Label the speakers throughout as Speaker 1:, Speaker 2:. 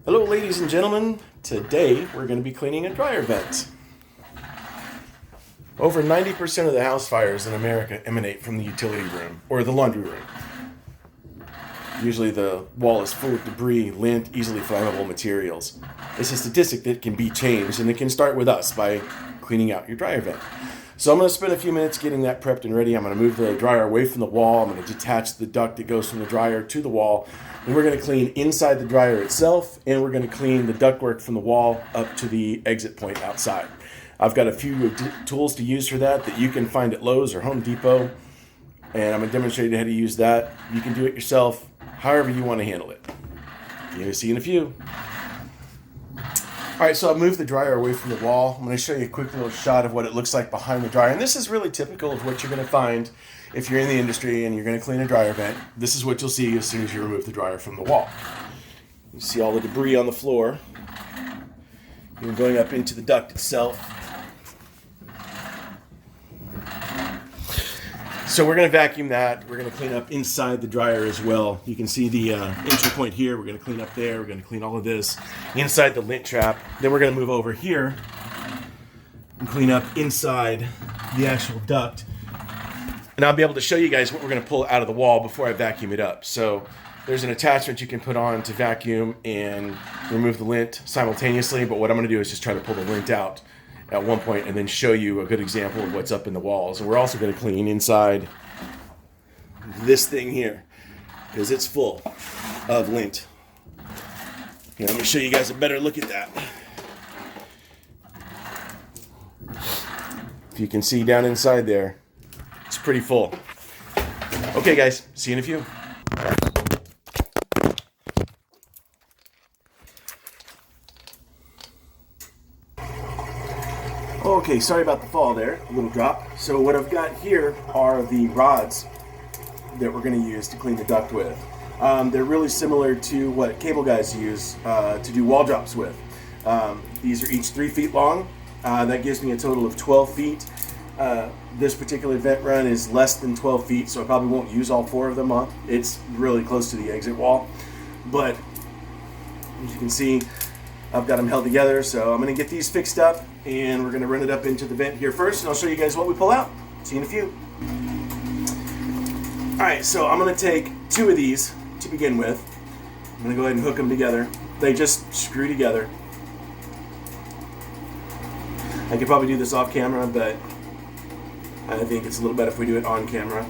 Speaker 1: Hello ladies and gentlemen, today we're going to be cleaning a dryer vent. Over 90% of the house fires in America emanate from the utility room or the laundry room. Usually the wall is full of debris, lint, easily flammable materials. It's a statistic that can be changed, and it can start with us by cleaning out your dryer vent. So I'm going to spend a few minutes getting that prepped and ready. I'm going to move the dryer away from the wall. I'm going to detach the duct that goes from the dryer to the wall. Then we're going to clean inside the dryer itself, and we're going to clean the ductwork from the wall up to the exit point outside. I've got a few tools to use for that you can find at Lowe's or Home Depot, and I'm going to demonstrate how to use that. You can do it yourself, however you want to handle it. You're going to see in a few. All right, so I've moved the dryer away from the wall. I'm going to show you a quick little shot of what it looks like behind the dryer. And this is really typical of what you're going to find if you're in the industry and you're going to clean a dryer vent. This is what you'll see as soon as you remove the dryer from the wall. You see all the debris on the floor. You're going up into the duct itself. So we're going to vacuum that. We're going to clean up inside the dryer as well. You can see the entry point here. We're going to clean up there. We're going to clean all of this inside the lint trap. Then we're going to move over here and clean up inside the actual duct. And I'll be able to show you guys what we're going to pull out of the wall before I vacuum it up. So there's an attachment you can put on to vacuum and remove the lint simultaneously. But what I'm going to do is just try to pull the lint out at one point and then show you a good example of what's up in the walls. And we're also going to clean inside this thing here because it's full of lint. Here, let me show you guys a better look at that. If you can see down inside there, it's pretty full. Okay guys, see you in a few. Okay, sorry about the fall there, a little drop. So what I've got here are the rods that we're going to use to clean the duct with. They're really similar to what cable guys use to do wall drops with. These are each 3 feet long. That gives me a total of 12 feet. This particular vent run is less than 12 feet, so I probably won't use all 4 of them up. It's really close to the exit wall. But as you can see, I've got them held together, so I'm going to get these fixed up, and we're going to run it up into the vent here first, and I'll show you guys what we pull out. See you in a few. Alright, so I'm going to take 2 of these to begin with. I'm going to go ahead and hook them together. They just screw together. I could probably do this off camera, but I think it's a little better if we do it on camera.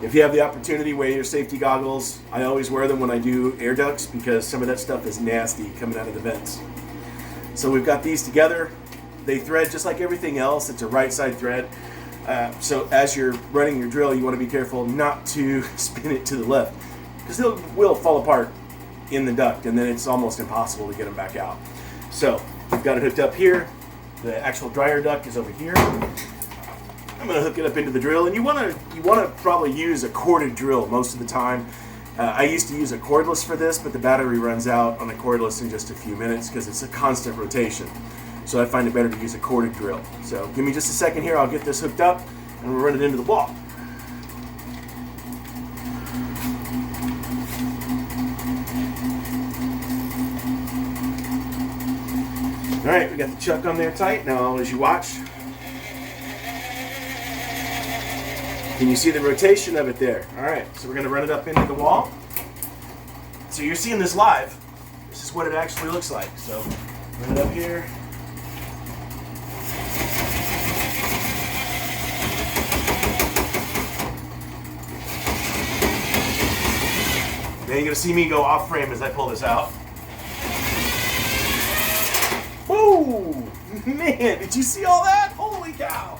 Speaker 1: If you have the opportunity, wear your safety goggles. I always wear them when I do air ducts because some of that stuff is nasty coming out of the vents. So we've got these together. They thread just like everything else. It's a right side thread. So as you're running your drill, you want to be careful not to spin it to the left because it will fall apart in the duct and then it's almost impossible to get them back out. So we've got it hooked up here. The actual dryer duct is over here. I'm going to hook it up into the drill, and you want to probably use a corded drill most of the time. I used to use a cordless for this, but the battery runs out on the cordless in just a few minutes because it's a constant rotation. So I find it better to use a corded drill. So give me just a second here. I'll get this hooked up, and we'll run it into the wall. All right, we got the chuck on there tight. Now, as you watch, can you see the rotation of it there? All right, so we're going to run it up into the wall. So you're seeing this live. This is what it actually looks like. So run it up here. Then you're going to see me go off frame as I pull this out. Whoa! Man, did you see all that? Holy cow!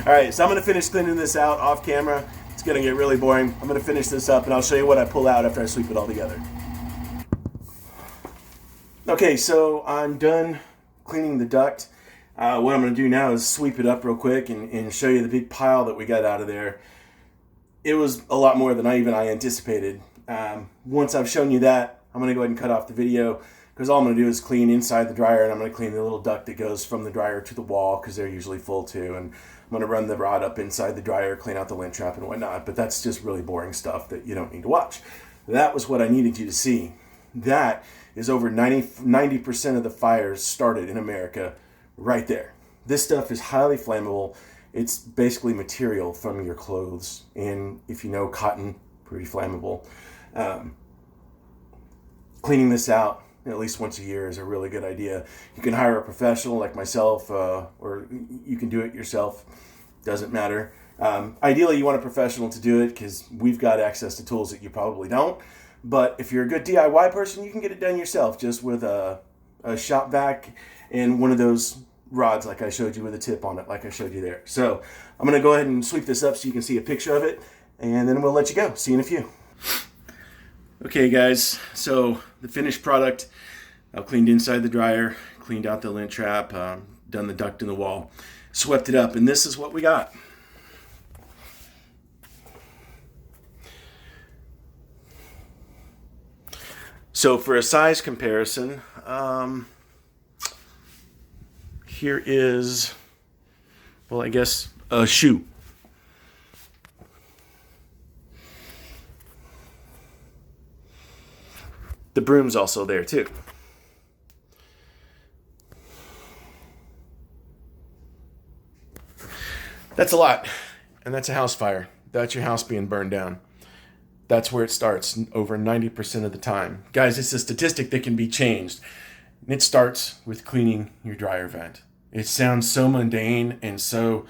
Speaker 1: Alright, so I'm going to finish cleaning this out off camera. It's going to get really boring. I'm going to finish this up and I'll show you what I pull out after I sweep it all together. Okay, so I'm done cleaning the duct. What I'm going to do now is sweep it up real quick and show you the big pile that we got out of there. It was a lot more than I anticipated. Once I've shown you that, I'm going to go ahead and cut off the video, because all I'm going to do is clean inside the dryer, and I'm going to clean the little duct that goes from the dryer to the wall, because they're usually full too. And I'm going to run the rod up inside the dryer, clean out the lint trap and whatnot. But that's just really boring stuff that you don't need to watch. That was what I needed you to see. That is over 90% of the fires started in America right there. This stuff is highly flammable. It's basically material from your clothes. And if you know cotton, pretty flammable. Cleaning this out at least once a year is a really good idea. You can hire a professional like myself, or you can do it yourself. Doesn't matter. Ideally, you want a professional to do it, because we've got access to tools that you probably don't. But if you're a good DIY person, you can get it done yourself, just with a shop vac and one of those rods like I showed you with a tip on it, like I showed you there. So I'm going to go ahead and sweep this up so you can see a picture of it, and then we'll let you go. See you in a few. Okay guys, so the finished product, I've cleaned inside the dryer, cleaned out the lint trap, done the duct in the wall, swept it up, and this is what we got. So for a size comparison, here is, well, I guess a shoe. The broom's also there too. That's a lot, and that's a house fire. That's your house being burned down. That's where it starts over 90% of the time. Guys, it's a statistic that can be changed. And it starts with cleaning your dryer vent. It sounds so mundane and so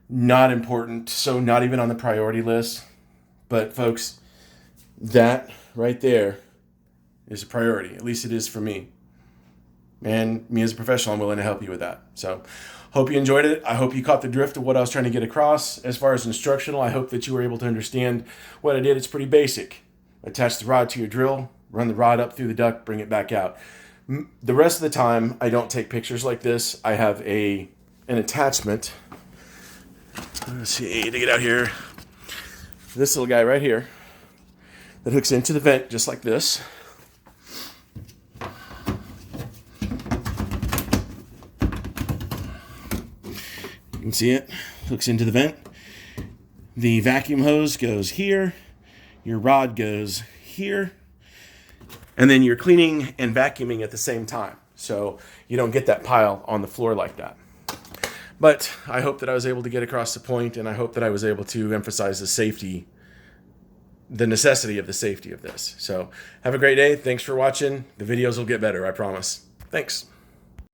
Speaker 1: not important, so not even on the priority list. But folks, that right there is a priority. At least it is for me. And me as a professional, I'm willing to help you with that. So hope you enjoyed it. I hope you caught the drift of what I was trying to get across. As far as instructional, I hope that you were able to understand what I did. It's pretty basic. Attach the rod to your drill, run the rod up through the duct, bring it back out. The rest of the time, I don't take pictures like this. I have an attachment. Let's see, to get out here. This little guy right here that hooks into the vent just like this. You can see it, hooks into the vent. The vacuum hose goes here, your rod goes here, and then you're cleaning and vacuuming at the same time. So you don't get that pile on the floor like that. But I hope that I was able to get across the point, and I hope that I was able to emphasize the necessity of the safety of this. So have a great day. Thanks for watching. The videos will get better, I promise. Thanks.